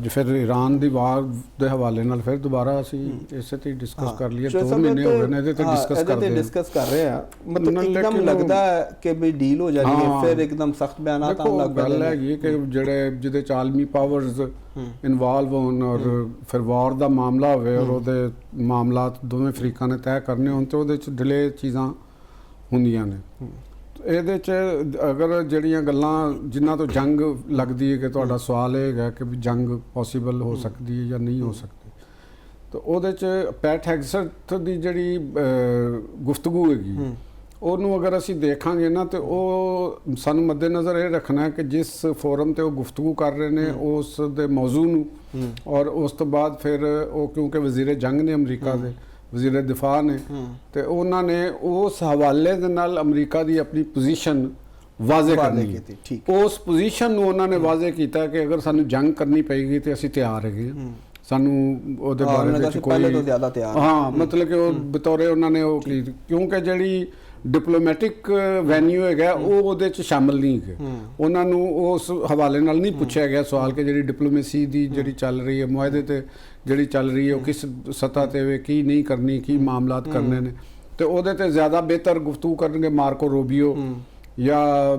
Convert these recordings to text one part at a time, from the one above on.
ਫਿਰ ਈਰਾਨ ਦੀ ਵਾਰ ਦੇ ਹਵਾਲੇ ਨਾਲ ਫਿਰ ਦੁਬਾਰਾ ਅਸੀਂ ਇਸੇ ਤੇ ਡਿਸਕਸ ਕਰ ਲਈਏ। 2 ਮਹੀਨੇ ਹੋ ਗਏ ਨੇ ਇਹਦੇ ਤੇ ਡਿਸਕਸ ਕਰ ਰਹੇ ਆ। ਮਤਲਬ ਇੱਕਦਮ ਲੱਗਦਾ ਹੈ ਕਿ ਵੀ ਡੀਲ ਹੋ ਜਾਣੀ ਹੈ, ਫਿਰ ਇੱਕਦਮ ਸਖਤ ਬਿਆਨਾਤ ਆਉਣ ਲੱਗ ਗੱਲ ਹੈਗੀ ਕਿ ਜਿਹੜੇ ਜਿਹਦੇ ਚ ਆਲਮੀ ਪਾਵਰਸ ਇਨਵੋਲਵ ਹੋਣ ਔਰ ਫਿਰ ਵਾਰ ਦਾ ਮਾਮਲਾ ਹੋਵੇ ਔਰ ਉਹਦੇ ਮਾਮਲਾਤ ਦੋਵੇਂ ਅਫਰੀਕਾ ਨੇ ਤੈਅ ਕਰਨੇ ਹੋਣ ਤੇ ਉਹਦੇ ਚ ਡਿਲੇ ਚੀਜ਼ਾਂ ਹੁੰਦੀਆਂ ਨੇ। ਇਹਦੇ 'ਚ ਅਗਰ ਜਿਹੜੀਆਂ ਗੱਲਾਂ ਜਿਨ੍ਹਾਂ ਤੋਂ ਜੰਗ ਲੱਗਦੀ ਹੈ ਕਿ ਤੁਹਾਡਾ ਸਵਾਲ ਇਹ ਹੈਗਾ ਕਿ ਵੀ ਜੰਗ ਪੋਸੀਬਲ ਹੋ ਸਕਦੀ ਹੈ ਜਾਂ ਨਹੀਂ ਹੋ ਸਕਦੀ, ਤਾਂ ਉਹਦੇ 'ਚ ਪੈਟ ਹੈਗਸਟ ਦੀ ਜਿਹੜੀ ਗੁਫ਼ਤਗੂ ਹੈਗੀ ਉਹਨੂੰ ਅਗਰ ਅਸੀਂ ਦੇਖਾਂਗੇ ਨਾ ਤੇ ਉਹ ਸਾਨੂੰ ਮੱਦੇਨਜ਼ਰ ਇਹ ਰੱਖਣਾ ਹੈ ਕਿ ਜਿਸ ਫੋਰਮ ਤੇ ਉਹ ਗੁਫ਼ਤਗੂ ਕਰ ਰਹੇ ਨੇ ਉਸ ਦੇ ਮੌਜ਼ੂ ਨੂੰ ਔਰ ਉਸ ਤੋਂ ਬਾਅਦ ਫਿਰ ਉਹ ਕਿਉਂਕਿ ਵਜ਼ੀਰ ਜੰਗ ਨੇ ਅਮਰੀਕਾ ਦੇ, ਵਜ਼ੀਰ ਦਿਫਾ ਨੇ, ਤੇ ਉਹਨਾਂ ਨੇ ਉਸ ਹਵਾਲੇ ਦੇ ਨਾਲ ਅਮਰੀਕਾ ਦੀ ਆਪਣੀ ਪੋਜੀਸ਼ਨ ਵਾਜ਼ੇ ਕਰਨੀ ਹੈ। ਉਸ ਪੋਜੀਸ਼ਨ ਨੂੰ ਉਹਨਾਂ ਨੇ ਵਾਜ਼ੇ ਕੀਤਾ ਕਿ ਅਗਰ ਸਾਨੂੰ ਜੰਗ ਕਰਨੀ ਪਏਗੀ ਤੇ ਅਸੀਂ ਤਿਆਰ ਹੈਗੇ, ਸਾਨੂੰ ਉਹਦੇ ਬਾਰੇ ਵਿੱਚ ਕੋਈ ਮਤਲਬ ਕਿ ਉਹ ਬਤੌਰੇ ਉਹਨਾਂ ਨੇ ਉਹ ਕੀ, ਕਿਉਂਕਿ ਜਿਹੜੀ ਡਿਪਲੋਮੈਟਿਕ ਵੈਨਿਊ ਹੈਗਾ ਉਹ ਉਹਦੇ 'ਚ ਸ਼ਾਮਿਲ ਨਹੀਂ ਹੈਗੇ। ਉਹਨਾਂ ਨੂੰ ਉਸ ਹਵਾਲੇ ਨਾਲ ਨਹੀਂ ਪੁੱਛਿਆ ਗਿਆ ਸਵਾਲ ਕਿ ਜਿਹੜੀ ਡਿਪਲੋਮੇਸੀ ਦੀ ਜਿਹੜੀ ਚੱਲ ਰਹੀ ਹੈ ਮੁਆਹਦੇ ਤੇ ਜਿਹੜੀ ਚੱਲ ਰਹੀ ਹੈ ਉਹ ਕਿਸ ਸਤ੍ਹਾ ਤੇ ਵੇ, ਕੀ ਨਹੀਂ ਕਰਨੀ, ਕੀ ਮਾਮਲਾਤ ਕਰਨੇ ਨੇ, ਤੇ ਉਹਦੇ ਤੇ ਜ਼ਿਆਦਾ ਬਿਹਤਰ ਗੁਫ਼ਤਗੂ ਕਰਨਗੇ ਮਾਰਕੋ ਰੂਬੀਓ ਜਾਂ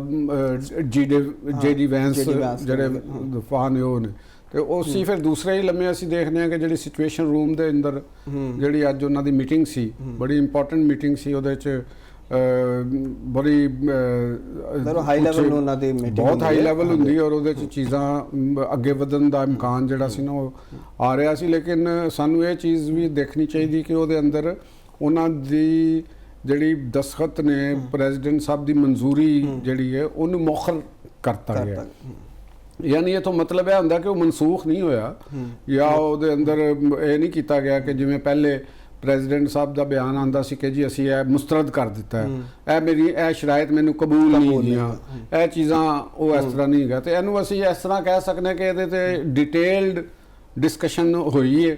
JD ਵੈਂਸ ਜਿਹੜੇ ਦਫਾ ਨੇ ਉਹ ਨੇ। ਤੇ ਉਸੀ ਫਿਰ ਦੂਸਰੇ ਹੀ ਲੰਮੇ ਅਸੀਂ ਦੇਖਦੇ ਹਾਂ ਕਿ ਜਿਹੜੀ ਸਿਚੁਏਸ਼ਨ ਰੂਮ ਦੇ ਅੰਦਰ ਜਿਹੜੀ ਅੱਜ ਉਹਨਾਂ ਦੀ ਮੀਟਿੰਗ ਸੀ, ਬੜੀ ਇੰਪੋਰਟੈਂਟ ਮੀਟਿੰਗ ਸੀ, ਉਹਦੇ 'ਚ ਬੜੀ ਹਾਈ ਲੈਵਲ ਉਹਨਾਂ ਦੀ ਮੀਟਿੰਗ, ਬਹੁਤ ਹਾਈ ਲੈਵਲ ਹੁੰਦੀ ਔਰ ਉਹਦੇ 'ਚ ਚੀਜ਼ਾਂ ਅੱਗੇ ਵਧਣ ਦਾ ਇਮਕਾਨ ਜਿਹੜਾ ਸੀ ਨਾ ਉਹ ਆ ਰਿਹਾ ਸੀ। ਲੇਕਿਨ ਸਾਨੂੰ ਇਹ ਚੀਜ਼ ਵੀ ਦੇਖਣੀ ਚਾਹੀਦੀ ਕਿ ਉਹਦੇ ਅੰਦਰ ਉਹਨਾਂ ਦੀ ਜਿਹੜੀ ਦਸਖਤ ਨੇ ਪ੍ਰੈਜ਼ੀਡੈਂਟ ਸਾਹਿਬ ਦੀ ਮਨਜ਼ੂਰੀ ਜਿਹੜੀ ਹੈ ਉਹਨੂੰ ਮੌਖਰ ਕਰਤਾ ਗਿਆ। ਯਾਨੀ ਇਹ ਤੋਂ ਮਤਲਬ ਇਹ ਹੁੰਦਾ ਕਿ ਉਹ ਮਨਸੂਖ ਨਹੀਂ ਹੋਇਆ ਜਾਂ ਉਹਦੇ ਅੰਦਰ ਇਹ ਨਹੀਂ ਕੀਤਾ ਗਿਆ ਕਿ ਜਿਵੇਂ ਪਹਿਲੇ ਪ੍ਰੈਜ਼ੀਡੈਂਟ ਸਾਹਿਬ ਦਾ ਬਿਆਨ ਆਉਂਦਾ ਸੀ ਕਿ ਜੀ ਅਸੀਂ ਇਹ ਮੁਸਤਰਦ ਕਰ ਦਿੱਤਾ ਹੈ, ਇਹ ਮੇਰੀ ਇਹ ਸ਼ਰਾਇਤ ਮੈਨੂੰ ਕਬੂਲ ਨਹੀਂ ਹੈਗੀਆਂ, ਇਹ ਚੀਜ਼ਾਂ ਉਹ ਇਸ ਤਰ੍ਹਾਂ ਨਹੀਂ ਹੈਗਾ। ਤੇ ਇਹਨੂੰ ਅਸੀਂ ਇਸ ਤਰ੍ਹਾਂ ਕਹਿ ਸਕਦੇ ਕਿ ਇਹਦੇ ਤੇ ਡਿਟੇਲਡ ਡਿਸਕਸ਼ਨ ਹੋਈ ਹੈ,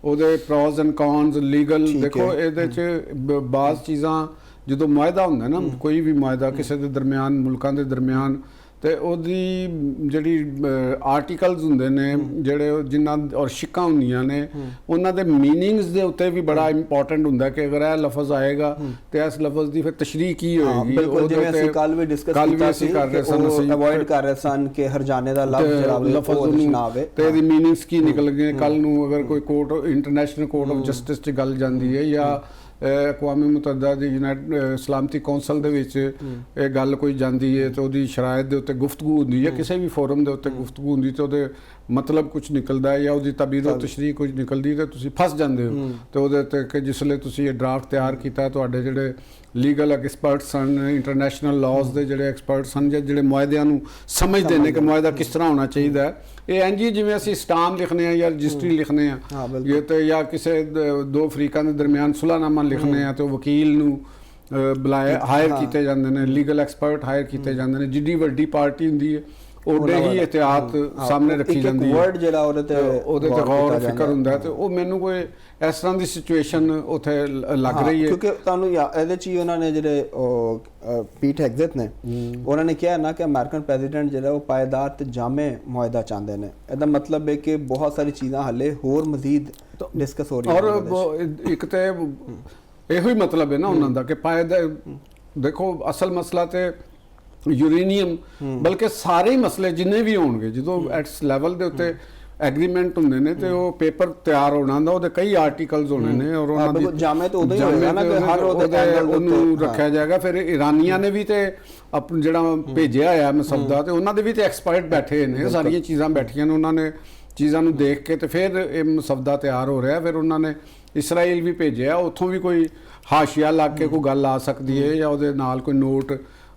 ਉਹਦੇ ਪ੍ਰੋਜ਼ ਐਂਡ ਕੌਨਸ ਲੀਗਲ। ਦੇਖੋ ਇਹਦੇ 'ਚ ਬਾਜ਼ ਚੀਜ਼ਾਂ ਜਦੋਂ ਮੁਆਹਦਾ ਹੁੰਦਾ ਨਾ, ਕੋਈ ਵੀ ਮੁਆਹਦਾ ਕਿਸੇ ਦੇ ਦਰਮਿਆਨ, ਮੁਲਕਾਂ ਦੇ ਦਰਮਿਆਨ, ਤੇ ਉਹਦੀ ਜਿਹੜੀ ਆਰਟੀਕਲਸ ਹੁੰਦੇ ਨੇ ਜਿਹੜੇ ਜਿਨ੍ਹਾਂ ਔਰ ਸ਼ਿੱਕਾਂ ਹੁੰਦੀਆਂ ਨੇ ਉਹਨਾਂ ਦੇ ਮੀਨਿੰਗਸ ਦੇ ਉੱਤੇ ਵੀ ਬੜਾ ਇੰਪੋਰਟੈਂਟ ਹੁੰਦਾ ਕਿ ਅਗਰ ਇਹ ਲਫ਼ਜ਼ ਆਏਗਾ ਤੇ ਇਸ ਲਫ਼ਜ਼ ਦੀ ਫਿਰ ਤਸ਼ਰੀਹ ਕੀ ਹੋਏਗੀ। ਜਿਵੇਂ ਅਸੀਂ ਕੱਲ ਵੀ ਡਿਸਕਸ ਕੀਤਾ ਸੀ ਕਿ ਉਹ ਅਵੋਇਡ ਕਰ ਰਹੇ ਸਨ ਕਿ ਹਰਜਾਨੇ ਦਾ ਲਫ਼ਜ਼ ਨਾ ਆਵੇ ਤੇ ਇਹਦੀ ਮੀਨਿੰਗਸ ਕੀ ਨਿਕਲ ਗਏ। ਕੱਲ ਨੂੰ ਅਗਰ ਕੋਈ court, international court of justice 'ਚ ਗੱਲ ਜਾਂਦੀ ਹੈ ਜਾਂ ਅਕਵਾਮੀ ਮੁਤੱਹਦਾ ਦੀ ਸਲਾਮਤੀ ਕੌਂਸਲ ਦੇ ਵਿੱਚ ਇਹ ਗੱਲ ਕੋਈ ਜਾਂਦੀ ਹੈ ਤੇ ਉਹਦੀ ਸ਼ਰਾਇਤ ਦੇ ਉੱਤੇ ਗੁਫ਼ਤਗੂ ਹੁੰਦੀ ਹੈ, ਕਿਸੇ ਵੀ ਫੋਰਮ ਦੇ ਉੱਤੇ ਗੁਫ਼ਤਗੂ ਹੁੰਦੀ ਤੇ ਉਹਦੇ ਮਤਲਬ ਕੁਝ ਨਿਕਲਦਾ ਹੈ ਜਾਂ ਉਹਦੀ ਤਬੀਰ و ਤਸ਼ਰੀਹ ਕੁਝ ਨਿਕਲਦੀ ਤੇ ਤੁਸੀਂ ਫਸ ਜਾਂਦੇ ਹੋ। ਤੇ ਉਹਦੇ ਉੱਤੇ ਕਿ ਜਿਸਲੇ ਤੁਸੀਂ ਇਹ ਡਰਾਫਟ ਤਿਆਰ ਕੀਤਾ, ਤੁਹਾਡੇ ਜਿਹੜੇ ਲੀਗਲ ਐਕਸਪਰਟਸ ਹਨ, ਇੰਟਰਨੈਸ਼ਨਲ ਲਾਜ਼ ਦੇ ਜਿਹੜੇ ਐਕਸਪਰਟਸ ਹਨ, ਜਿਹੜੇ ਮੁਆਹਦਿਆਂ ਨੂੰ ਸਮਝਦੇ ਨੇ ਕਿ ਮੁਆਹਦਾ ਕਿਸ ਤਰ੍ਹਾਂ ਹੋਣਾ ਚਾਹੀਦਾ ਹੈ, ਇਹ ਇੰਝ ਹੀ ਜਿਵੇਂ ਅਸੀਂ ਸਟਾਮ ਲਿਖਣੇ ਆ ਜਾਂ ਰਜਿਸਟਰੀ ਲਿਖਣੇ ਆ ਜਾਂ ਕਿਸੇ ਦੋ ਅਫਰੀਕਾ ਦੇ ਦਰਮਿਆਨ ਸੁਲਹਨਾਮਾ ਲਿਖਣੇ ਆ ਤੇ ਉਹ ਵਕੀਲ ਨੂੰ ਬੁਲਾਇਆ ਹਾਇਰ ਕੀਤੇ ਜਾਂਦੇ ਨੇ, ਲੀਗਲ ਐਕਸਪਰਟ ਹਾਇਰ ਕੀਤੇ ਜਾਂਦੇ ਨੇ। ਜਿੱਡੀ ਵੱਡੀ ਪਾਰਟੀ ਹੁੰਦੀ ਹੈ ਉਹਦੇ ਹੀ ਇhtiyat ਸਾਹਮਣੇ ਰੱਖੀ ਜਾਂਦੀ ਹੈ, ਵਰਡ ਜਿਹੜਾ ਉਹਦੇ ਤੇ ਗੌਰ ਫਿਕਰ ਹੁੰਦਾ ਹੈ। ਤੇ ਉਹ ਮੈਨੂੰ ਕੋਈ ਇਸ ਤਰ੍ਹਾਂ ਦੀ ਸਿਚੁਏਸ਼ਨ ਉੱਥੇ ਲੱਗ ਰਹੀ ਹੈ ਕਿਉਂਕਿ ਤੁਹਾਨੂੰ ਇਹਦੇ 'ਚ ਹੀ ਉਹਨਾਂ ਨੇ ਜਿਹੜੇ ਪੀਟ ਹੈਗਜ਼ਟ ਨੇ ਉਹਨਾਂ ਨੇ ਕਿਹਾ ਨਾ ਕਿ ਅਮਰੀਕਨ ਪ੍ਰੈਜ਼ੀਡੈਂਟ ਜਿਹੜਾ ਉਹ ਪਾਇਦਾਰ ਤੇ ਜਾਮੇ ਮੁਆਹਦਾ ਚਾਹੁੰਦੇ ਨੇ। ਇਹਦਾ ਮਤਲਬ ਹੈ ਕਿ ਬਹੁਤ ਸਾਰੀ ਚੀਜ਼ਾਂ ਹਾਲੇ ਹੋਰ ਮਜ਼ੀਦ ਡਿਸਕਸ ਹੋ ਰਹੀਆਂ। ਔਰ ਇੱਕ ਤੇ ਇਹੋ ਹੀ ਮਤਲਬ ਹੈ ਨਾ ਉਹਨਾਂ ਦਾ ਕਿ ਪਾਇਦਾਰ, ਦੇਖੋ ਅਸਲ ਮਸਲਾ ਤੇ ਯੂਰੇਨੀਅਮ, ਬਲਕਿ ਸਾਰੇ ਹੀ ਮਸਲੇ ਜਿੰਨੇ ਵੀ ਹੋਣਗੇ ਜਦੋਂ ਐਟਸ ਲੈਵਲ ਦੇ ਉੱਤੇ ਐਗਰੀਮੈਂਟ ਹੁੰਦੇ ਨੇ ਤੇ ਉਹ ਪੇਪਰ ਤਿਆਰ ਹੋਣਾ ਹੁੰਦਾ, ਉਹਦੇ ਕਈ ਆਰਟੀਕਲਸ ਹੋਣੇ ਨੇ ਔਰ ਉਹਨਾਂ ਦੀ ਜਾਮੇ ਤੇ ਉਦੋਂ ਹੀ ਹੋਏਗਾ ਨਾ ਕਿ ਹਰ ਉਹਨੂੰ ਰੱਖਿਆ ਜਾਏਗਾ। ਫਿਰ ਇਰਾਨੀਆਂ ਨੇ ਵੀ ਤੇ ਆਪਣਾ ਜਿਹੜਾ ਭੇਜਿਆ ਹੋਇਆ ਮਸੌਦਾ ਤੇ ਉਹਨਾਂ ਦੇ ਵੀ ਤੇ ਐਕਸਪਰਟ ਬੈਠੇ ਨੇ, ਸਾਰੀਆਂ ਚੀਜ਼ਾਂ ਬੈਠੀਆਂ ਨੇ, ਉਹਨਾਂ ਨੇ ਚੀਜ਼ਾਂ ਨੂੰ ਦੇਖ ਕੇ ਤੇ ਫਿਰ ਇਹ ਮਸੌਦਾ ਤਿਆਰ ਹੋ ਰਿਹਾ। ਫਿਰ ਉਹਨਾਂ ਨੇ ਇਸਰਾਈਲ ਵੀ ਭੇਜਿਆ, ਉੱਥੋਂ ਵੀ ਕੋਈ ਹਾਸ਼ੀਆ ਲੱਗ ਕੇ ਕੋਈ ਗੱਲ ਆ ਸਕਦੀ ਹੈ ਜਾਂ ਉਹਦੇ ਨਾਲ ਕੋਈ ਨੋਟ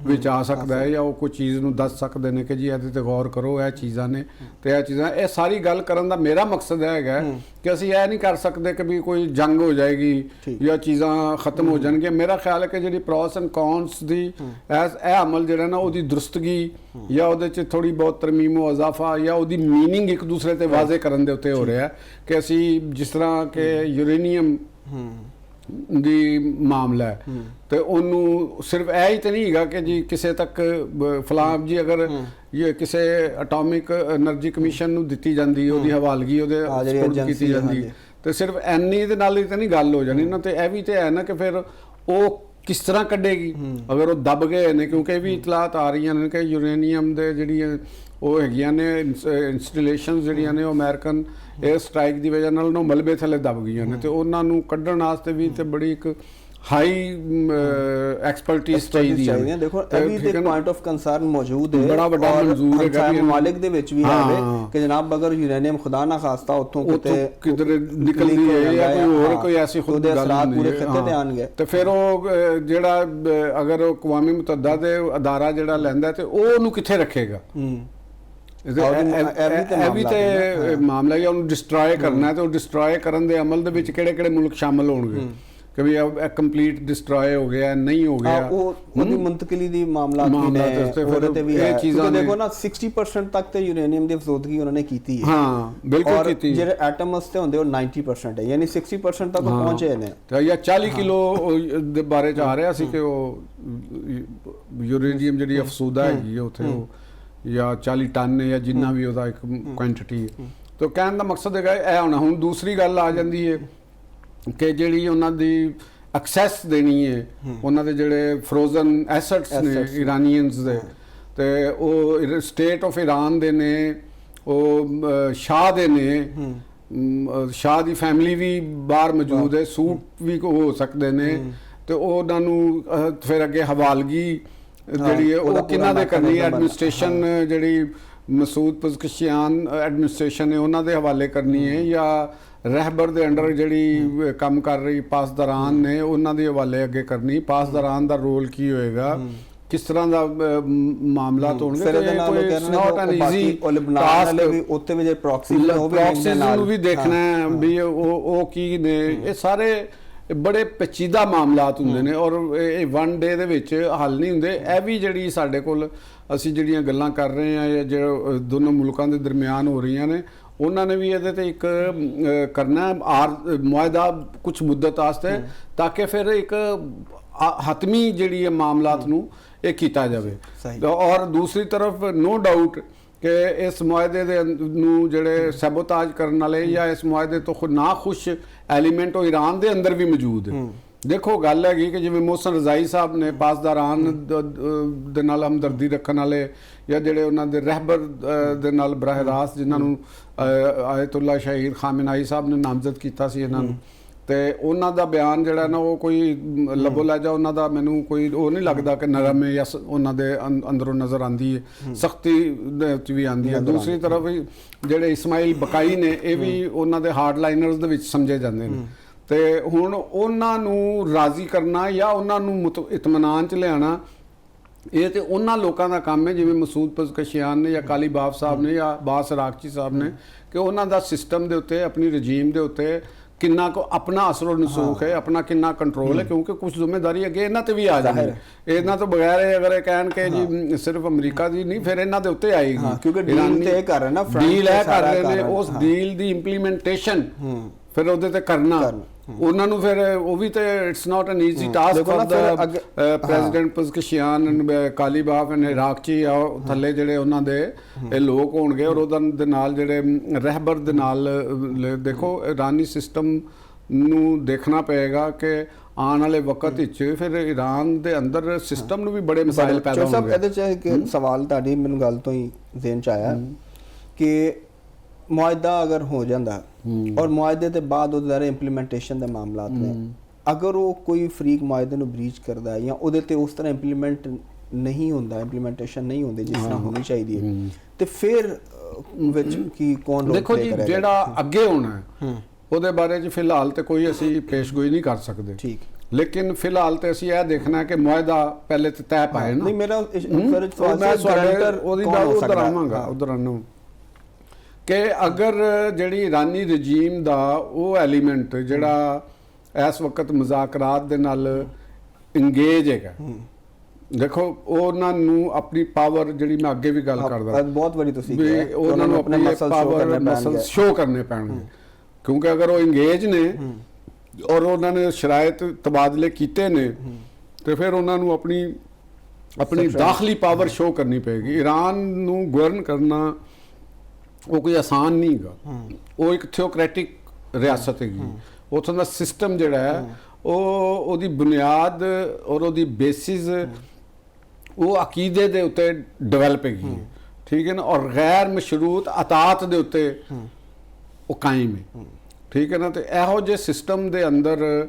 ਵਿੱਚ ਆ ਸਕਦਾ ਹੈ ਜਾਂ ਉਹ ਕੋਈ ਚੀਜ਼ ਨੂੰ ਦੱਸ ਸਕਦੇ ਨੇ ਕਿ ਜੀ ਇਹਦੇ ਤੇ ਗੌਰ ਕਰੋ, ਇਹ ਚੀਜ਼ਾਂ ਨੇ ਤੇ ਇਹ ਚੀਜ਼ਾਂ। ਇਹ ਸਾਰੀ ਗੱਲ ਕਰਨ ਦਾ ਮੇਰਾ ਮਕਸਦ ਹੈਗਾ ਕਿ ਅਸੀਂ ਇਹ ਨਹੀਂ ਕਰ ਸਕਦੇ ਕਿ ਵੀ ਕੋਈ ਜੰਗ ਹੋ ਜਾਏਗੀ ਜਾਂ ਚੀਜ਼ਾਂ ਖਤਮ ਹੋ ਜਾਣਗੀਆਂ। ਮੇਰਾ ਖਿਆਲ ਹੈ ਕਿ ਜਿਹੜੀ ਪ੍ਰੋਸ ਐਂਡ ਕੌਨਸ ਦੀ ਇਹ ਅਮਲ ਜਿਹੜਾ ਨਾ ਉਹਦੀ ਦਰੁਸਤਗੀ ਜਾਂ ਉਹਦੇ 'ਚ ਥੋੜ੍ਹੀ ਬਹੁਤ ਤਰਮੀਮੋ ਇਜ਼ਾਫਾ ਜਾਂ ਉਹਦੀ ਮੀਨਿੰਗ ਇੱਕ ਦੂਸਰੇ ਤੇ ਵਾਜ਼ੇ ਕਰਨ ਦੇ ਉੱਤੇ ਹੋ ਰਿਹਾ ਕਿ ਅਸੀਂ ਜਿਸ ਤਰ੍ਹਾਂ ਕਿ ਯੂਰੇਨੀਅਮ ਦੀ ਮਾਮਲਾ ਹੈ ਤੇ ਉਹਨੂੰ ਸਿਰਫ ਇਹ ਹੀ ਤੇ ਨਹੀਂ ਹੈਗਾ ਕਿ ਜੀ ਕਿਸੇ ਤੱਕ ਫਲਾਂ ਜੀ ਅਗਰ ਇਹ ਕਿਸੇ ਐਟੋਮਿਕ એનર્ਜੀ ਕਮਿਸ਼ਨ ਨੂੰ ਦਿੱਤੀ ਜਾਂਦੀ ਉਹਦੀ ਹਵਾਲਗੀ ਉਹਦੇ ਸਪੁਰਦ ਕੀਤੀ ਜਾਂਦੀ ਤੇ ਸਿਰਫ ਐਨੀ ਦੇ ਨਾਲ ਹੀ ਤਾਂ ਨਹੀਂ ਗੱਲ ਹੋ ਜਾਣੀ ਨਾ। ਤੇ ਇਹ ਵੀ ਤੇ ਹੈ ਨਾ ਕਿ ਫਿਰ ਉਹ ਕਿਸ ਤਰ੍ਹਾਂ ਕੱਢੇਗੀ ਅਗਰ ਉਹ ਦਬ ਗਏ ਨੇ, ਕਿਉਂਕਿ ਇਹ ਵੀ ਇਤਲਾਤ ਆ ਰਹੀਆਂ ਨੇ ਕਿ ਯੂਰੇਨੀਅਮ ਦੇ ਜਿਹੜੀਆਂ ਉਹ ਹੈਗੀਆਂ ਨੇ ਇੰਸਟਾਲੇਸ਼ਨਸ ਜਿਹੜੀਆਂ ਨੇ ਉਹ ਅਮਰੀਕਨ 에ਅਰ ਸਟ੍ਰਾਈਕ ਦੀ ਵਜ੍ਹਾ ਨਾਲ ਉਹ ਮਲਬੇ ਥੱਲੇ ਦਬ ਗਈਆਂ ਨੇ ਤੇ ਉਹਨਾਂ ਨੂੰ ਕੱਢਣ ਵਾਸਤੇ ਵੀ ਤੇ ਬੜੀ ਇੱਕ ਹਾਈ ਐਕਸਪਰਟਿਜ਼ ਚਾਹੀਦੀ ਹੈ। ਦੇਖੋ ਇਹ ਵੀ ਇੱਕ ਪੁਆਇੰਟ ਆਫ ਕੰਸਰਨ ਮੌਜੂਦ ਹੈ, ਬੜਾ ਵੱਡਾ ਮਨਜ਼ੂਰ ਹੈਗਾ ਵੀ ਮਾਲਿਕ ਦੇ ਵਿੱਚ ਵੀ ਹੈ ਕਿ ਜਨਾਬ ਅਗਰ ਯੂਰੇਨੀਅਮ ਖੁਦਾ ਨਾ ਖਾਸਤਾ ਉੱਥੋਂ ਕਿਤੇ ਨਿਕਲਦੀ ਹੈ ਜਾਂ ਕੋਈ ਹੋਰ ਕੋਈ ਐਸੀ ਖੁਦ ਉਹਦੇ ਅਸਰਾਤ ਪੂਰੇ ਖਿੱਤੇ ਤੇ ਆਣਗੇ ਤੇ ਫਿਰ ਉਹ ਜਿਹੜਾ ਅਗਰ ਉਹ ਅਕਵਾਮੀ ਮੁਤੱਹਦਾ ਦੇ ਅਦਾਰਾ ਜਿਹੜਾ ਲੈਂਦਾ ਤੇ ਉਹ ਉਹਨੂੰ ਕਿੱਥੇ ਰੱਖੇਗਾ। ਇਹ ਵੀ ਤੇ ਮਾਮਲਾ ਹੈ, ਉਹਨੂੰ ਡਿਸਟਰੋਏ ਕਰਨਾ ਤੇ ਉਹ ਡਿਸਟਰੋਏ ਕਰਨ ਦੇ ਅਮਲ ਦੇ ਵਿੱਚ ਕਿਹੜੇ ਕਿਹੜੇ ਮੁਲਕ ਸ਼ਾਮਲ ਹੋਣਗੇ ਕਿ ਵੀ ਇਹ ਕੰਪਲੀਟ ਡਿਸਟਰੋਏ ਹੋ ਗਿਆ ਨਹੀਂ ਹੋ ਗਿਆ, ਉਹਦੀ ਮੁੰਤਕਿਲੀ ਦੀ ਮਾਮਲਾ ਉਹਦੇ ਤੇ ਵੀ ਇਹ ਚੀਜ਼ਾਂ ਦੇਖੋ ਨਾ 60% ਤੱਕ ਤੇ ਯੂਰੇਨੀਅਮ ਦੀ ਅਫਜ਼ੋਦਗੀ ਉਹਨਾਂ ਨੇ ਕੀਤੀ ਹੈ। ਹਾਂ ਬਿਲਕੁਲ ਕੀਤੀ। ਜਿਹੜੇ ਐਟਮਸ ਤੇ ਹੁੰਦੇ ਉਹ 90% ਹੈ, ਯਾਨੀ 60% ਤੱਕ ਪਹੁੰਚੇ ਨੇ। ਤੇ ਜਾਂ 40 ਕਿਲੋ ਦੇ ਬਾਰੇ ਚ ਆ ਰਿਹਾ ਸੀ ਕਿ ਉਹ ਯੂਰੇਨੀਅਮ ਜਿਹੜੀ ਅਫਸੂਦਾ ਹੈਗੀ ਹੈ ਉੱਥੇ ਉਹ ਜਾਂ 40 ਟਨ ਜਾਂ ਜਿੰਨਾ ਵੀ ਉਹਦਾ ਇੱਕ ਕੁਆਂਟੀਟੀ ਹੈ। ਤੇ ਕਹਿਣ ਦਾ ਮਕਸਦ ਹੈਗਾ ਇਹ ਹੋਣਾ। ਹੁਣ ਦੂਸਰੀ ਗੱਲ ਆ ਜਾਂਦੀ ਹੈ ਕਿ ਜਿਹੜੀ ਉਹਨਾਂ ਦੀ ਐਕਸੈਸ ਦੇਣੀ ਹੈ ਉਹਨਾਂ ਦੇ ਜਿਹੜੇ ਫਰੋਜ਼ਨ ਐਸੈਟਸ ਨੇ ਇਰਾਨੀਅਨਸ ਦੇ ਤੇ ਉਹ ਸਟੇਟ ਆਫ ਇਰਾਨ ਦੇ ਨੇ, ਉਹ ਸ਼ਾਹ ਦੇ ਨੇ, ਸ਼ਾਹ ਦੀ ਫੈਮਿਲੀ ਵੀ ਬਾਹਰ ਮੌਜੂਦ ਹੈ, ਸੂਟ ਵੀ ਹੋ ਸਕਦੇ ਨੇ ਤੇ ਉਹਨਾਂ ਨੂੰ ਫਿਰ ਅੱਗੇ ਹਵਾਲਗੀ ਜਿਹੜੀ ਹੈ ਉਹ ਕਿਹਨਾਂ ਦੇ ਕਰਨੀ ਹੈ, ਐਡਮਿਨਿਸਟ੍ਰੇਸ਼ਨ ਜਿਹੜੀ ਮਸੂਦ ਪਜ਼ਕਸ਼ੀਆਨ ਐਡਮਿਨਿਸਟ੍ਰੇਸ਼ਨ ਹੈ ਉਹਨਾਂ ਦੇ ਹਵਾਲੇ ਕਰਨੀ ਹੈ ਜਾਂ ਰਹਿਬਰ ਦੇ ਅੰਡਰ ਜਿਹੜੀ ਕੰਮ ਕਰ ਰਹੀ ਪਾਸਦਾਰਾਨ ਨੇ ਉਹਨਾਂ ਦੇ ਹਵਾਲੇ ਅੱਗੇ ਕਰਨੀ। ਪਾਸਦਾਰਾਨ ਦਾ ਰੋਲ ਕੀ ਹੋਏਗਾ, ਕਿਸ ਤਰ੍ਹਾਂ ਦਾ ਮਾਮਲਾ ਹੋਣਗੇ, ਫਿਰ ਇਹਦੇ ਨਾਲ it's not an easy task. ਵੀ ਉੱਤੇ ਵੀ ਜੇ ਪ੍ਰੌਕਸੀ ਨੂੰ ਵੀ ਦੇਖਣਾ ਹੈ ਵੀ ਉਹ ਕੀ ਨੇ, ਇਹ ਸਾਰੇ ਬੜੇ ਪੇਚੀਦਾ ਮਾਮਲਾਤ ਹੁੰਦੇ ਨੇ ਔਰ ਇਹ ਵਨ ਡੇ ਦੇ ਵਿੱਚ ਹੱਲ ਨਹੀਂ ਹੁੰਦੇ। ਇਹ ਵੀ ਜਿਹੜੀ ਸਾਡੇ ਕੋਲ ਅਸੀਂ ਜਿਹੜੀਆਂ ਗੱਲਾਂ ਕਰ ਰਹੇ ਹਾਂ ਜਾਂ ਜਿਹੜਾ ਦੋਨੋਂ ਮੁਲਕਾਂ ਦੇ ਦਰਮਿਆਨ ਹੋ ਰਹੀਆਂ ਨੇ ਉਹਨਾਂ ਨੇ ਵੀ ਇਹਦੇ ਤੇ ਇੱਕ ਕਰਨਾ ਮੁਆਹਦਾ ਕੁਝ ਮੁੱਦਤ ਵਾਸਤੇ ਤਾਂ ਕਿ ਫਿਰ ਇੱਕ ਹਤਮੀ ਜਿਹੜੀ ਹੈ ਮਾਮਲਾਤ ਨੂੰ ਇਹ ਕੀਤਾ ਜਾਵੇ। ਔਰ ਦੂਸਰੀ ਤਰਫ ਨੋ ਡਾਊਟ ਕਿ ਇਸ ਮੁਆਹਦੇ ਦੇ ਨੂੰ ਜਿਹੜੇ ਸੈਬੋਤਾਜ ਕਰਨ ਵਾਲੇ ਜਾਂ ਇਸ ਮੁਆਹਦੇ ਤੋਂ ਨਾ ਖੁਸ਼ ਐਲੀਮੈਂਟ ਉਹ ਈਰਾਨ ਦੇ ਅੰਦਰ ਵੀ ਮੌਜੂਦ ਹੈ। ਦੇਖੋ ਗੱਲ ਹੈਗੀ ਕਿ ਜਿਵੇਂ ਮੋਹਸਨ ਰਜ਼ਾਈ ਸਾਹਿਬ ਨੇ ਪਾਸਦਾਰਾਨ ਦੇ ਨਾਲ ਹਮਦਰਦੀ ਰੱਖਣ ਵਾਲੇ ਜਾਂ ਜਿਹੜੇ ਉਹਨਾਂ ਦੇ ਰਹਿਬਰ ਦੇ ਨਾਲ ਬਰਾਹ ਰਾਸਤ ਜਿਨ੍ਹਾਂ ਨੂੰ ਆਇਤੁੱਲਾ ਸ਼ਹੀਦ ਖਾਮੇਨਾਈ ਸਾਹਿਬ ਨੇ ਨਾਮਜ਼ਦ ਕੀਤਾ ਸੀ ਇਹਨਾਂ ਨੂੰ ਤੇ ਉਹਨਾਂ ਦਾ ਬਿਆਨ ਜਿਹੜਾ ਨਾ ਉਹ ਕੋਈ ਲਬੋ ਲਹਿਜਾ ਉਹਨਾਂ ਦਾ ਮੈਨੂੰ ਕੋਈ ਉਹ ਨਹੀਂ ਲੱਗਦਾ ਕਿ ਨਰਮ ਹੈ ਜਾਂ ਉਹਨਾਂ ਦੇ ਅੰਦਰੋਂ ਨਜ਼ਰ ਆਉਂਦੀ ਹੈ, ਸਖਤੀ ਦੇ ਵਿੱਚ ਵੀ ਆਉਂਦੀ ਹੈ। ਦੂਸਰੀ ਤਰਫ ਜਿਹੜੇ ਇਸਮਾਈਲ ਬਕਾਈ ਨੇ ਇਹ ਵੀ ਉਹਨਾਂ ਦੇ ਹਾਰਡ ਲਾਈਨਰਸ ਦੇ ਵਿੱਚ ਸਮਝੇ ਜਾਂਦੇ ਨੇ ਤੇ ਹੁਣ ਉਹਨਾਂ ਨੂੰ ਰਾਜ਼ੀ ਕਰਨਾ ਜਾਂ ਉਹਨਾਂ ਨੂੰ ਇਤਮਾਨਾਨ 'ਚ ਲਿਆਉਣਾ ਇਹ ਤੇ ਉਹਨਾਂ ਲੋਕਾਂ ਦਾ ਕੰਮ ਹੈ ਜਿਵੇਂ ਮਸੂਦ ਪਜ਼ਕਸ਼ੀਆਨ ਨੇ ਜਾਂ ਕਾਲੀ ਬਾਫ ਸਾਹਿਬ ਨੇ ਜਾਂ ਬਾਸ ਰਾਕਚੀ ਸਾਹਿਬ ਨੇ ਕਿ ਉਹਨਾਂ ਦਾ ਸਿਸਟਮ ਦੇ ਉੱਤੇ ਆਪਣੀ ਰਜੀਮ ਦੇ ਉੱਤੇ ਕਿੰਨਾ ਕੋ ਆਪਣਾ ਅਸਰ ਨਸੂਖ ਹੈ, ਆਪਣਾ ਕਿੰਨਾ ਕੰਟਰੋਲ ਹੈ, ਕਿਉਂਕਿ ਕੁਝ ਜ਼ਿੰਮੇਵਾਰੀ ਅੱਗੇ ਇਹਨਾਂ ਤੇ ਵੀ ਆ ਜਾਂਦੀ ਹੈ। ਇਹਨਾਂ ਤੋਂ ਬਗੈਰ ਅਗਰ ਇਹ ਕਹਿਣ ਕਿ ਜੀ ਸਿਰਫ ਅਮਰੀਕਾ ਦੀ ਨਹੀਂ ਫਿਰ ਇਹਨਾਂ ਦੇ ਉੱਤੇ ਆਏਗੀ ਕਿਉਂਕਿ ਡੀਲ ਤੇ ਕਰ ਰਹੇ ਨਾ ਡੀਲ ਇਹ ਕਰ ਰਹੇ ਨੇ ਉਸ ਡੀਲ ਦੀ ਇੰਪਲੀਮੈਂਟੇਸ਼ਨ ਫਿਰ ਉਹਦੇ ਤੇ ਕਰਨਾ ਉਹਨਾਂ ਨੂੰ ਫਿਰ ਉਹ ਵੀ ਤੇ it's not an easy task for the president Pezeshkian Qalibaf and Araghchi ਆ ਥੱਲੇ ਜਿਹੜੇ ਉਹਨਾਂ ਦੇ ਇਹ ਲੋਕ ਹੋਣਗੇ ਔਰ ਉਹਦੇ ਦੇ ਨਾਲ ਜਿਹੜੇ ਰਹਿਬਰ ਦੇ ਨਾਲ ਦੇਖੋ ਇਰਾਨੀ ਸਿਸਟਮ ਨੂੰ ਦੇਖਣਾ ਪਏਗਾ ਕਿ ਆਉਣ ਵਾਲੇ ਵਕਤ ਵਿੱਚ ਫਿਰ ਇਰਾਨ ਦੇ ਅੰਦਰ ਸਿਸਟਮ ਨੂੰ ਵੀ ਬੜੇ ਮਸਾਇਲ ਪੈਦਾ ਹੋਣਗੇ। ਇਹਦੇ 'ਚ ਇੱਕ ਸਵਾਲ ਤੁਹਾਡੀ ਮੈਨੂੰ ਗੱਲ ਤੋਂ ਹੀ ਜ਼ਿਹਨ 'ਚ ਆਇਆ ਕਿ ਮੁਆਹਦਾ ਅਗਰ ਹੋ ਜਾਂਦਾ ਔਰ ਮੁਆਹਦੇ ਦੇ ਬਾਅਦ ਉਹਦੇ ਇੰਪਲੀਮੈਂਟੇਸ਼ਨ ਦੇ ਮਾਮਲਾਤ ਨੇ ਅਗਰ ਉਹ ਕੋਈ ਫਰੀਕ ਮੁਆਹਦੇ ਨੂੰ ਬ੍ਰੀਚ ਕਰਦਾ ਹੈ ਜਾਂ ਉਹਦੇ ਤੇ ਉਸ ਤਰ੍ਹਾਂ ਇੰਪਲੀਮੈਂਟ ਨਹੀਂ ਹੁੰਦਾ, ਇੰਪਲੀਮੈਂਟੇਸ਼ਨ ਨਹੀਂ ਹੁੰਦੀ ਜਿਸ ਤਰ੍ਹਾਂ ਹੋਣੀ ਚਾਹੀਦੀ ਹੈ ਤੇ ਫਿਰ ਵਿੱਚ ਕੀ ਕੌਣ ਰੋਲ ਦੇਖੋ ਜੀ ਜਿਹੜਾ ਅੱਗੇ ਹੋਣਾ ਹੈ ਉਹਦੇ ਬਾਰੇ 'ਚ ਫਿਲਹਾਲ ਤੇ ਕੋਈ ਅਸੀਂ ਪੇਸ਼ਗੋਈ ਨਹੀਂ ਕਰ ਸਕਦੇ। ਠੀਕ, ਲੇਕਿਨ ਫਿਲਹਾਲ ਤੇ ਅਸੀਂ ਇਹ ਦੇਖਣਾ ਕਿ ਮੁਆਹਦਾ ਪਹਿਲੇ ਤੇ ਤੈਅ ਪਾਏ ਨਾ। ਨਹੀਂ ਮੇਰਾ ਉਹਦੀ ਉਧਰ ਆਵਾਂਗਾ ਉਧਰ ਆਨੂੰ ਕਿ ਅਗਰ ਜਿਹੜੀ ਇਰਾਨੀ ਰਜੀਮ ਦਾ ਉਹ ਐਲੀਮੈਂਟ ਜਿਹੜਾ ਇਸ ਵਕਤ ਮੁਜ਼ਾਕਰਾਤ ਦੇ ਨਾਲ ਇੰਗੇਜ ਹੈਗਾ ਦੇਖੋ ਉਹਨਾਂ ਨੂੰ ਆਪਣੀ ਪਾਵਰ ਜਿਹੜੀ ਮੈਂ ਅੱਗੇ ਵੀ ਗੱਲ ਕਰਦਾ ਬਹੁਤ ਵਾਰੀ ਤੁਸੀਂ ਕਿਹਾ ਉਹਨਾਂ ਨੂੰ ਆਪਣੀ ਪਾਵਰ ਮਸਲ ਸ਼ੋ ਕਰਨੇ ਪੈਣਗੇ ਕਿਉਂਕਿ ਅਗਰ ਉਹ ਇੰਗੇਜ ਨੇ ਔਰ ਉਹਨਾਂ ਨੇ ਸ਼ਰਾਇਤ ਤਬਾਦਲੇ ਕੀਤੇ ਨੇ ਤੇ ਫਿਰ ਉਹਨਾਂ ਨੂੰ ਆਪਣੀ ਦਾਖਲੀ ਪਾਵਰ ਸ਼ੋ ਕਰਨੀ ਪਏਗੀ। ਈਰਾਨ ਨੂੰ ਗਵਰਨ ਕਰਨਾ ਉਹ ਕੋਈ ਆਸਾਨ ਨਹੀਂ ਹੈਗਾ। ਉਹ ਇੱਕ ਥਿਓਕ੍ਰੈਟਿਕ ਰਿਆਸਤ ਹੈਗੀ। ਉੱਥੋਂ ਦਾ ਸਿਸਟਮ ਜਿਹੜਾ ਹੈ ਉਹਦੀ ਬੁਨਿਆਦ ਔਰ ਉਹਦੀ ਬੇਸਿਸ ਉਹ ਅਕੀਦੇ ਦੇ ਉੱਤੇ ਡਿਵੈਲਪ ਹੈਗੀ, ਠੀਕ ਹੈ ਨਾ, ਔਰ ਗੈਰ ਮਸ਼ਰੂਤ ਅਤਾਤ ਦੇ ਉੱਤੇ ਉਹ ਕਾਇਮ ਹੈ, ਠੀਕ ਹੈ ਨਾ। ਤੇ ਇਹੋ ਜਿਹੇ ਸਿਸਟਮ ਦੇ ਅੰਦਰ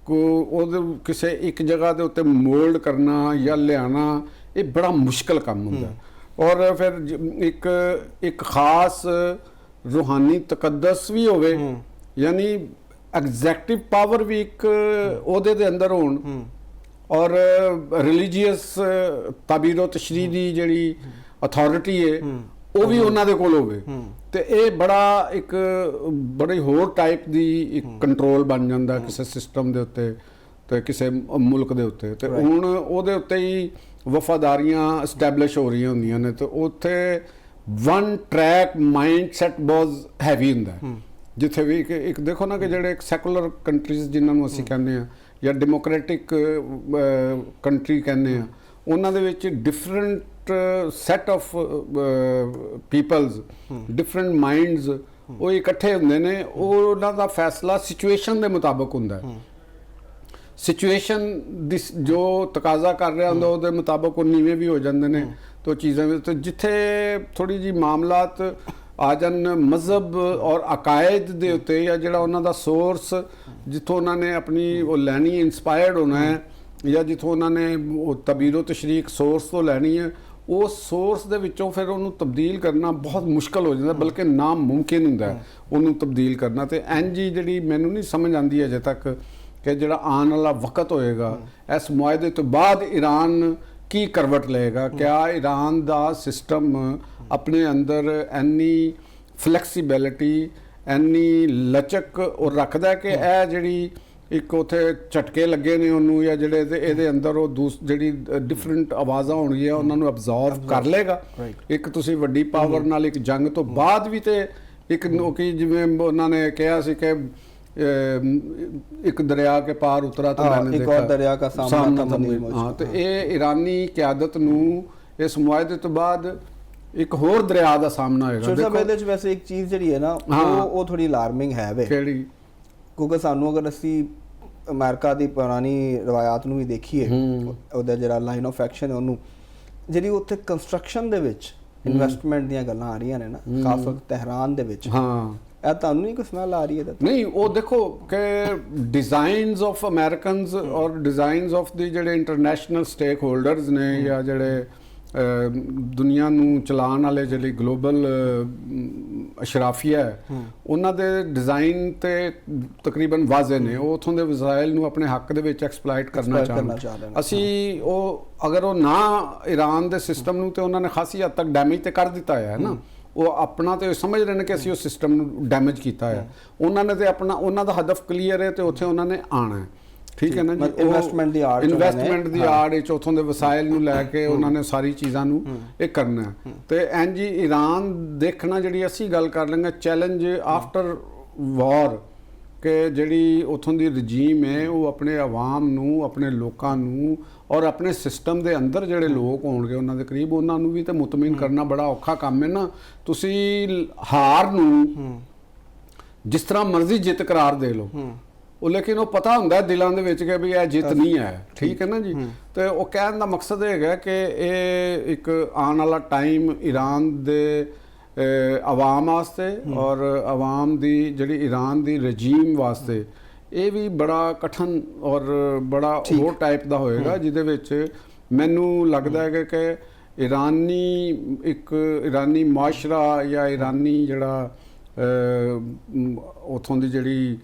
ਉਹਦੇ ਕਿਸੇ ਇੱਕ ਜਗ੍ਹਾ ਦੇ ਉੱਤੇ ਮੋਲਡ ਕਰਨਾ ਜਾਂ ਲਿਆਣਾ ਇਹ ਬੜਾ ਮੁਸ਼ਕਲ ਕੰਮ ਹੁੰਦਾ। ਔਰ ਫਿਰ ਇੱਕ ਖਾਸ ਰੂਹਾਨੀ ਤਕੱਦਸ ਵੀ ਹੋਵੇ, ਯਾਨੀ ਐਗਜ਼ੈਕਟਿਵ ਪਾਵਰ ਵੀ ਇੱਕ ਉਹਦੇ ਦੇ ਅੰਦਰ ਹੋਣ, ਔਰ ਰਿਲੀਜੀਅਸ ਤਾਬੀਰੋ ਤਸ਼ਰੀਹ ਦੀ ਜਿਹੜੀ ਅਥਾਰਟੀ ਹੈ ਉਹ ਵੀ ਉਹਨਾਂ ਦੇ ਕੋਲ ਹੋਵੇ। ਤੇ ਇਹ ਬੜੀ ਹੋਰ ਟਾਈਪ ਦੀ ਇੱਕ ਕੰਟਰੋਲ ਬਣ ਜਾਂਦਾ ਕਿਸੇ ਸਿਸਟਮ ਦੇ ਉੱਤੇ ਤੇ ਕਿਸੇ ਮੁਲਕ ਦੇ ਉੱਤੇ। ਤੇ ਹੁਣ ਉਹਦੇ ਉੱਤੇ ਹੀ ਵਫਾਦਾਰੀਆਂ ਐਸਟੈਬਲਿਸ਼ ਹੋ ਰਹੀਆਂ ਹੁੰਦੀਆਂ ਨੇ। ਤੇ ਉੱਥੇ ਵਨ ਟਰੈਕ ਮਾਈਂਡ ਸੈਟ ਬਹੁਤ ਹੈਵੀ ਹੁੰਦਾ, ਜਿੱਥੇ ਵੀ ਇੱਕ ਦੇਖੋ ਨਾ ਕਿ ਜਿਹੜੇ ਸੈਕੂਲਰ ਕੰਟਰੀਜ਼ ਜਿਨ੍ਹਾਂ ਨੂੰ ਅਸੀਂ ਕਹਿੰਦੇ ਆ ਜਾਂ ਡੈਮੋਕ੍ਰੈਟਿਕ ਕੰਟਰੀ ਕਹਿੰਦੇ ਆ, ਉਹਨਾਂ ਦੇ ਵਿੱਚ different set of peoples, different minds ਉਹ ਇਕੱਠੇ ਹੁੰਦੇ ਨੇ। ਉਹਨਾਂ ਦਾ ਫੈਸਲਾ ਸਿਚੁਏਸ਼ਨ ਦੇ ਮੁਤਾਬਕ ਹੁੰਦਾ ਹੈ। ਸਿਚੁਏਸ਼ਨ ਜੋ ਤਕਾਜ਼ਾ ਕਰ ਰਿਹਾ ਹੁੰਦਾ ਉਹਦੇ ਮੁਤਾਬਕ ਉਹ ਨੀਵੇਂ ਵੀ ਹੋ ਜਾਂਦੇ ਨੇ। तो चीज़ें तो जिथे थोड़ी जी मामलात आ जान मजहब और अकायद दे उत्ते या जिहड़ा उन्हां दा सोर्स जिथों उन्होंने अपनी वो लैनी इंस्पायर्ड होना है या जिथों उन्होंने तबीरो तशरीक सोर्स तो लैनी है, वो सोर्स दे विचों फिर उन्होंने तब्दील करना बहुत मुश्किल हो जाता, बल्कि नामुमकिन हुंदा है उन्होंने तब्दील करना। तो इंज ही जिहड़ी मैनूं नहीं समझ आती अजे तक कि जिहड़ा आने वाला वक्त होएगा इस मुआहदे तो बाद ईरान की करवट लेगा। क्या ईरान दा सिस्टम अपने अंदर एनी फ्लैक्सीबिलिटी एनी लचक और रखदा है कि यह जिहड़ी एक उत्थे झटके लगे ने उन्होंने या जिहड़े इहदे अंदर वो जिहड़ी डिफरेंट आवाज़ां होणगियां उन्हां नूं अब्जॉर्व कर लेगा। एक तुसीं वड्डी पावर नाल एक जंग तो बाद भी तो एक कि जिवें उन्होंने कहा सी कि एक दरिया के पार उतरा तो मैंने एक और दरिया का सामना था। हाँ, तो ये ईरानी क्यादत नूं इस मुआहदे तो बाद एक होर दरिया का सामना होएगा। देखो वैसे एक चीज़ जिहड़ी है ना वो थोड़ी अलार्मिंग है वे, क्योंकि सानू अगर असी अमेरिका की पुरानी रवायात नूं भी देखीए ਉਹਦਾ ਜਿਹੜਾ लाइन ऑफ एक्शन है ਉਹਨੂੰ ਜਿਹੜੀ ਉੱਥੇ ਕੰਸਟਰਕਸ਼ਨ ਦੇ ਵਿੱਚ ਇਨਵੈਸਟਮੈਂਟ ਦੀਆਂ ਗੱਲਾਂ ਆ ਰਹੀਆਂ ਨੇ ਨਾ, ਖਾਸ ਕਰਕੇ ਤਹਿਰਾਨ ਦੇ ਵਿੱਚ। ਹਾਂ, ਇਹ ਤੁਹਾਨੂੰ ਨਹੀਂ ਕੋਈ ਸਮੈਲ ਆ ਰਹੀ ਹੈ? ਨਹੀਂ, ਉਹ ਦੇਖੋ ਕਿ ਡਿਜ਼ਾਈਨਸ ਆਫ ਅਮਰੀਕਨਸ ਔਰ ਡਿਜ਼ਾਈਨਸ ਆਫ ਦੀ ਜਿਹੜੇ ਇੰਟਰਨੈਸ਼ਨਲ ਸਟੇਕ ਹੋਲਡਰਸ ਨੇ ਜਾਂ ਜਿਹੜੇ ਦੁਨੀਆ ਨੂੰ ਚਲਾਉਣ ਵਾਲੇ ਜਿਹੜੀ ਗਲੋਬਲ ਅਸ਼ਰਾਫੀਆ ਹੈ ਉਹਨਾਂ ਦੇ ਡਿਜ਼ਾਈਨ ਤੇ ਤਕਰੀਬਨ ਵਾਜ਼ੇ ਨੇ। ਉਹ ਉੱਥੋਂ ਦੇ ਵਸਾਇਲ ਨੂੰ ਆਪਣੇ ਹੱਕ ਦੇ ਵਿੱਚ ਐਕਸਪਲੋਇਟ ਕਰਨਾ ਚਾਹੁੰਦੇ। ਅਸੀਂ ਉਹ ਅਗਰ ਉਹ ਨਾ ਈਰਾਨ ਦੇ ਸਿਸਟਮ ਨੂੰ ਤੇ ਉਹਨਾਂ ਨੇ ਖਾਸੀ ਹੱਦ ਤੱਕ ਡੈਮੇਜ ਤੇ ਕਰ ਦਿੱਤਾ ਹੈ ਨਾ, ਉਹ ਆਪਣਾ ਤੇ ਸਮਝ ਰਹੇ ਨੇ ਕਿ ਅਸੀਂ ਉਹ ਸਿਸਟਮ ਨੂੰ ਡੈਮੇਜ ਕੀਤਾ ਹੈ। ਉਹਨਾਂ ਨੇ ਤੇ ਆਪਣਾ ਉਹਨਾਂ ਦਾ ਹਦਫ ਕਲੀਅਰ ਹੈ ਤੇ ਉੱਥੇ ਉਹਨਾਂ ਨੇ ਆਣਾ ਹੈ, ਠੀਕ ਹੈ ਨਾ ਜੀ। ਇਨਵੈਸਟਮੈਂਟ ਦੀ ਆੜ ਵਿੱਚ ਉੱਥੋਂ ਦੇ ਵਸਾਇਲ ਨੂੰ ਲੈ ਕੇ ਉਹਨਾਂ ਨੇ ਸਾਰੀ ਚੀਜ਼ਾਂ ਨੂੰ ਇਹ ਕਰਨਾ। ਤੇ ਇੰਜ ਹੀ ਈਰਾਨ ਦੇਖਣਾ ਜਿਹੜੀ ਅਸੀਂ ਗੱਲ ਕਰ ਲਾਂਗੇ ਚੈਲੰਜ ਆਫਟਰ ਵਾਰ ਕਿ ਜਿਹੜੀ ਉੱਥੋਂ ਦੀ ਰਜੀਮ ਹੈ ਉਹ ਆਪਣੇ ਆਵਾਮ ਨੂੰ, ਆਪਣੇ ਲੋਕਾਂ ਨੂੰ ਔਰ ਆਪਣੇ ਸਿਸਟਮ ਦੇ ਅੰਦਰ ਜਿਹੜੇ ਲੋਕ ਹੋਣਗੇ ਉਹਨਾਂ ਦੇ ਕਰੀਬ ਉਹਨਾਂ ਨੂੰ ਵੀ ਤੇ ਮੁਤਮਈਨ ਕਰਨਾ ਬੜਾ ਔਖਾ ਕੰਮ ਹੈ ਨਾ। ਤੁਸੀਂ ਹਾਰ ਨੂੰ ਜਿਸ ਤਰ੍ਹਾਂ ਮਰਜ਼ੀ ਜਿੱਤ ਕਰਾਰ ਦੇ ਲਓ, ਉਹ ਲੇਕਿਨ ਉਹ ਪਤਾ ਹੁੰਦਾ ਦਿਲਾਂ ਦੇ ਵਿੱਚ ਕਿ ਵੀ ਇਹ ਜਿੱਤ ਨਹੀਂ ਹੈ, ਠੀਕ ਹੈ ਨਾ ਜੀ। ਤੇ ਉਹ ਕਹਿਣ ਦਾ ਮਕਸਦ ਇਹ ਹੈਗਾ ਕਿ ਇਹ ਇੱਕ ਆਉਣ ਵਾਲਾ ਟਾਈਮ ਈਰਾਨ ਦੇ ਆਵਾਮ ਵਾਸਤੇ ਔਰ ਆਵਾਮ ਦੀ ਜਿਹੜੀ ਈਰਾਨ ਦੀ ਰਜੀਮ ਵਾਸਤੇ ਇਹ ਵੀ ਬੜਾ ਕਠਨ ਔਰ ਬੜਾ ਹੋਰ ਟਾਈਪ ਦਾ ਹੋਏਗਾ, ਜਿਹਦੇ ਵਿੱਚ ਮੈਨੂੰ ਲੱਗਦਾ ਹੈ ਕਿ ਇਰਾਨੀ ਮਾਸ਼ਰਾ ਜਾਂ ਇਰਾਨੀ ਜਿਹੜਾ ਉੱਥੋਂ ਦੀ ਜਿਹੜੀ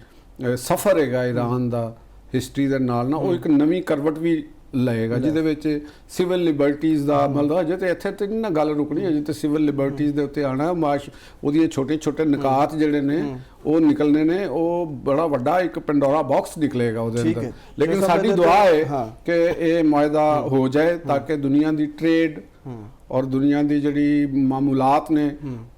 ਸਫ਼ਰ ਹੈਗਾ ਈਰਾਨ ਦਾ ਹਿਸਟਰੀ ਦੇ ਨਾਲ ਨਾ, ਉਹ ਇੱਕ ਨਵੀਂ ਕਰਵਟ ਵੀ ਲਏਗਾ, ਜਿਹਦੇ ਵਿੱਚ ਸਿਵਲ ਲਿਬਰਟੀਜ਼ ਦਾ ਮਤਲਬ ਅਜੇ ਤੇ ਇੱਥੇ ਤੇ ਨਾ ਗੱਲ ਰੁਕਣੀ, ਅਜੇ ਤੇ ਸਿਵਲ ਲਿਬਰਟੀਜ਼ ਦੇ ਉੱਤੇ ਆਣਾ ਉਹਦੀਆਂ ਛੋਟੇ ਨਿਕਾਤ ਜਿਹੜੇ ਨੇ ਉਹ ਨਿਕਲਨੇ ਨੇ। ਉਹ ਬੜਾ ਵੱਡਾ ਇੱਕ ਪੰਡੋਰਾ ਬਾਕਸ ਨਿਕਲੇਗਾ ਉਹਦੇ ਅੰਦਰ। ਲੇਕਿਨ ਸਾਡੀ ਦੁਆ ਹੈ ਕਿ ਇਹ ਮੁਆਹਦਾ ਹੋ ਜਾਏ ਤਾਂ ਕਿ ਦੁਨੀਆ ਦੀ ਟ੍ਰੇਡ ਔਰ ਦੁਨੀਆ ਦੀ ਜਿਹੜੀ ਮਾਮੂਲਾਤ ਨੇ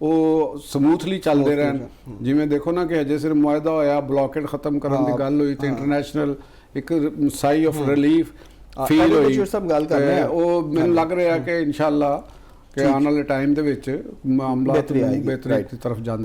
ਉਹ ਸਮੂਥਲੀ ਚੱਲਦੇ ਰਹਿਣ। ਜਿਵੇਂ ਦੇਖੋ ਨਾ ਕਿ ਅਜੇ ਸਿਰਫ ਮੁਆਹਦਾ ਹੋਇਆ, ਬਲੌਕੇਡ ਖਤਮ ਕਰਨ ਦੀ ਗੱਲ ਹੋਈ ਤੇ ਇੰਟਰਨੈਸ਼ਨਲ ਇੱਕ ਸਾਈ ਆਫ ਰਿਲੀਫ ਫੀਲ ਹੋਈ। ਸਭ ਗੱਲ ਕਰ ਰਹੇ ਆ, ਉਹ ਮੈਨੂੰ ਲੱਗ ਰਿਹਾ ਕਿ ਇਨਸ਼ਾਅੱਲਾ ਕਿ ਆਉਣ ਵਾਲੇ ਟਾਈਮ ਦੇ ਵਿੱਚ ਮਾਮਲਾ ਬਿਹਤਰੀ ਦੀ ਤਰਫ ਜਾਂਦੇ